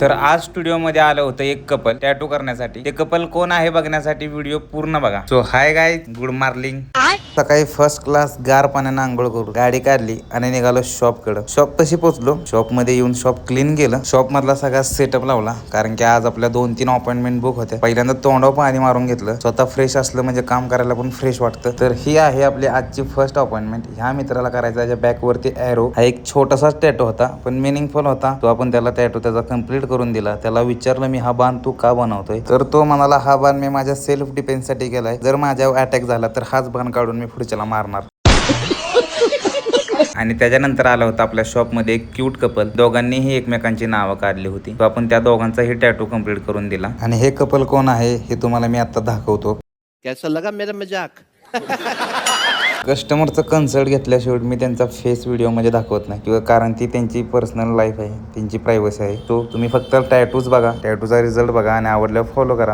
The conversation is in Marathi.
तर आज स्टुडिओ मध्ये आलं होतं एक कपल टॅटू करण्यासाठी. ते कपल कोण आहे बघण्यासाठी व्हिडिओ पूर्ण बघा. So hi guys, good morning. सकाळी फर्स्ट क्लास गार पाण्याने आंघोळ करून गाडी काढली आणि निघालो शॉप कडे. शॉप तशी पोहोचलो. शॉप मध्ये येऊन शॉप क्लीन केलं. शॉप मधला सगळा सेटअप लावला, कारण की आज आपल्या 2-3 अपॉइंटमेंट बुक होत्या. पहिल्यांदा तोंडावर पाणी मारून घेतलं. स्वतः फ्रेश असलं म्हणजे काम करायला पण फ्रेश वाटतं. तर ही आहे आपली आजची फर्स्ट अपॉइंटमेंट. ह्या मित्राला करायचा त्याच्या बॅक वरती एरो. हा एक छोटासा टॅटू होता, पण मिनिंगफुल होता. तो आपण त्याला टॅटू त्याचा कम्प्लीट करून दिला. त्याला विचारलं मी, हा बाण तू का बनवतोय? तर तो म्हणाला, हा बाण मी माझ्या सेल्फ डिफेन्स साठी केलाय. जर माझ्यावर अटॅक झाला तर हाच बाण काढून मी पुढच्याला मारणार. आणि त्याच्यानंतर आला होता आपल्या शॉप मध्ये एक क्यूट कपल. दोघांनीही एकमेकांची नावं काढली होती. तो आपण त्या दोघांचाही टॅटू कम्प्लीट करून दिला. आणि हे कपल कोण आहे हे तुम्हाला मी आता दाखवतो. कैसा लगा मेरा मजाक? कस्टमरचं कन्सल्ट घेतल्याशिवाय मी त्यांचा फेस व्हिडिओ मध्ये दाखवत नाही, किंवा कारण ती त्यांची पर्सनल लाईफ आहे, त्यांची प्रायव्हसी आहे. तो तुम्ही फक्त टॅटूज बघा, टॅटूचा रिझल्ट बघा आणि आवडल्यावर फॉलो करा.